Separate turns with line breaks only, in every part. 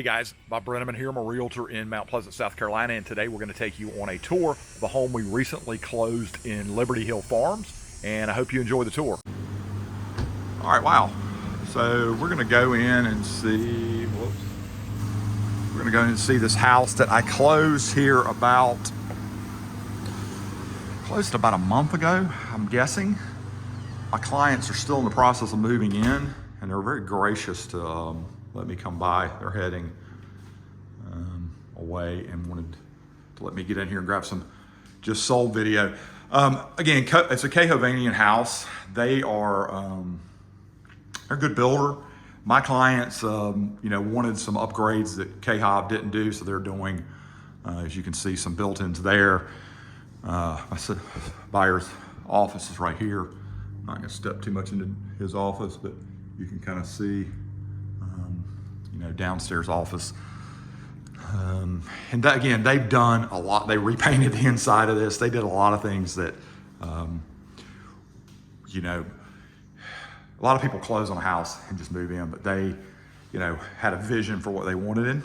guys, Bob Brennaman here. I'm a realtor in Mount Pleasant, South Carolina, and today we're going to take you on a tour of a home we recently closed in Liberty Hill Farms, and I hope you enjoy the tour. All right, wow. So we're going to go in and see, we're going to go in and see this house that I closed here closed about a month ago, I'm guessing. My clients are still in the process of moving in, and they're very gracious to let me come by. They're heading away and wanted to let me get in here and grab some just sold video. Again, it's a Cahovanian house. They are they're a good builder. My clients, wanted some upgrades that Cahov didn't do, so they're doing, as you can see, some built-ins there. My buyer's office is right here. I'm not gonna step too much into his office, but you can kind of see, downstairs office. And that, again, they've done a lot. They repainted the inside of this. They did a lot of things that, a lot of people close on a house and just move in, but they, had a vision for what they wanted. And,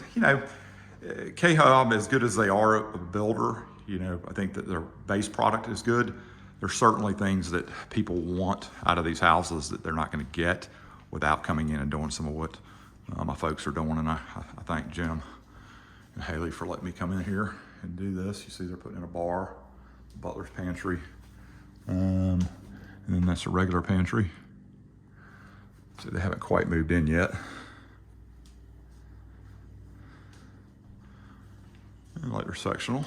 Cahov, as good as they are a builder, I think that their base product is good. There's certainly things that people want out of these houses that they're not going to get without coming in and doing some of what my folks are doing. And I thank Jim and Haley for letting me come in here and do this. You see they're putting in a bar, butler's pantry, and then that's a regular pantry. So they haven't quite moved in yet. And like their sectional.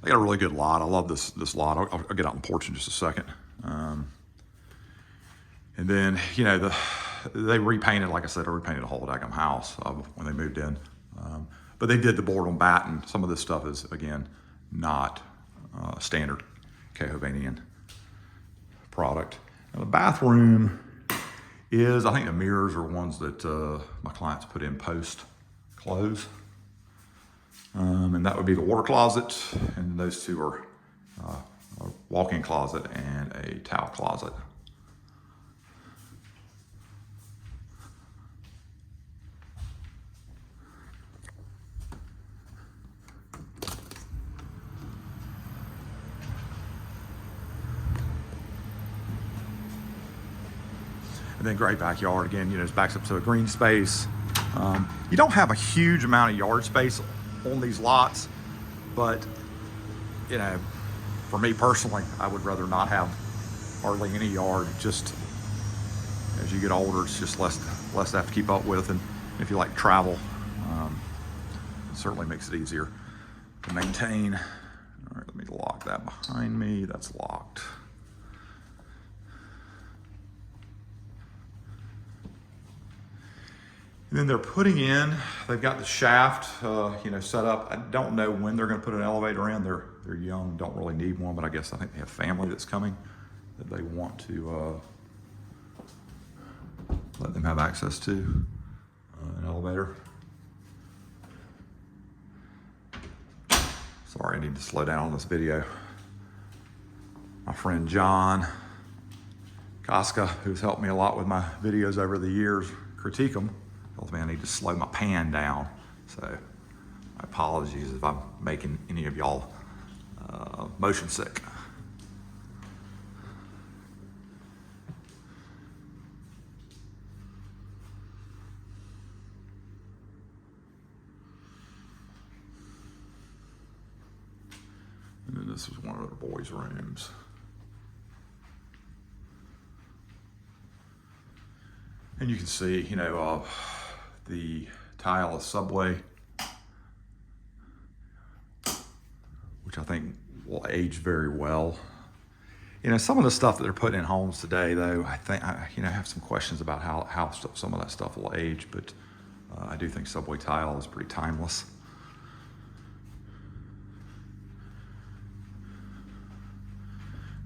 They got a really good lot. I love this lot. I'll get out on the porch in just a second. And then, they repainted, like I said, they repainted a whole daggum house when they moved in. But they did the board on batten. Some of this stuff is, again, not standard Cahovanian product. Now the bathroom is, I think the mirrors are ones that my clients put in post-close. And that would be the water closet, and those two are a walk-in closet and a towel closet. And then great backyard again, it backs up to a green space. You don't have a huge amount of yard space on these lots, but for me personally, I would rather not have hardly any yard. Just as you get older, it's just less to have to keep up with, and if you like travel, it certainly makes it easier to maintain. All right, let me lock that behind me. That's locked. And then they're putting in, they've got the shaft, set up. I don't know when they're gonna put an elevator in. They're young, don't really need one, but I guess I think they have family that's coming that they want to let them have access to an elevator. Sorry, I need to slow down on this video. My friend John Koska, who's helped me a lot with my videos over the years, critique them, tells me I need to slow my pan down. So my apologies if I'm making any of y'all motion sick. And then this was one of the boys' rooms. And you can see, the tile is Subway, which I think will age very well. Some of the stuff that they're putting in homes today, though, I think, I have some questions about how some of that stuff will age, but I do think Subway tile is pretty timeless.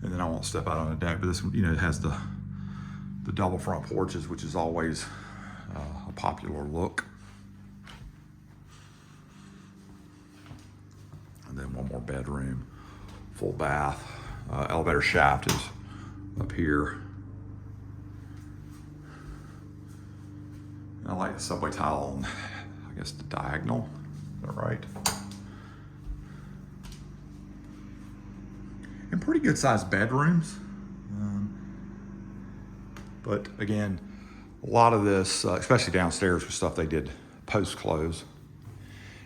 And then I won't step out on the deck, but this one, it has the double front porches, which is always a popular look. And then one more bedroom, full bath. Elevator shaft is up here. I like the subway tile on, I guess, the diagonal. Is that right? And pretty good sized bedrooms. But again, a lot of this, especially downstairs, was stuff they did post-close.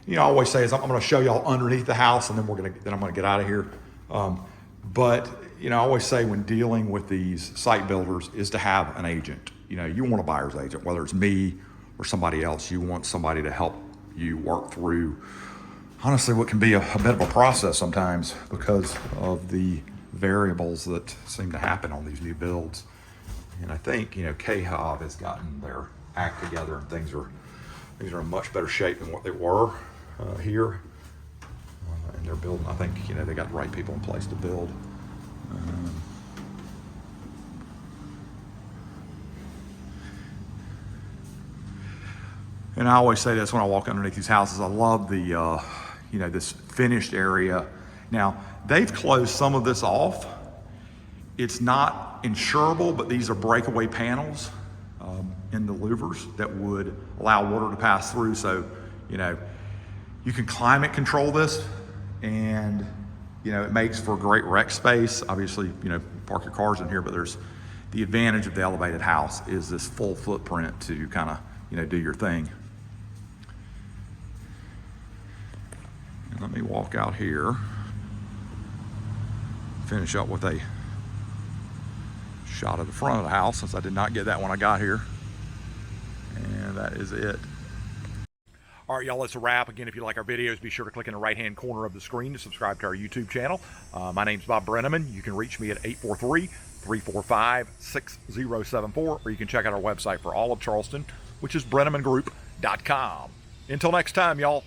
You know, I always say is I'm going to show y'all underneath the house, and then I'm going to get out of here. But you know, I always say when dealing with these site builders is to have an agent. You know, you want a buyer's agent, whether it's me or somebody else. You want somebody to help you work through, honestly, what can be a bit of a process sometimes because of the variables that seem to happen on these new builds. And I think, you know, KHOB has gotten their act together, and things are in much better shape than what they were here. And they're building, I think, you know, they got the right people in place to build. And I always say this when I walk underneath these houses, I love the, you know, this finished area. Now, they've closed some of this off. It's not insurable, but these are breakaway panels in the louvers that would allow water to pass through. So, you know, you can climate control this, and, you know, it makes for great rec space. Obviously, you know, park your cars in here, but there's the advantage of the elevated house is this full footprint to kind of, you know, do your thing. And let me walk out here, finish up with a shot of the front of the house, since I did not get that when I got here. And that is it. All right, y'all, that's a wrap. Again, if you like our videos, be sure to click in the right-hand corner of the screen to subscribe to our YouTube channel. My name's Bob Brennaman. You can reach me at 843-345-6074, or you can check out our website for all of Charleston, which is BrennamanGroup.com. Until next time, y'all.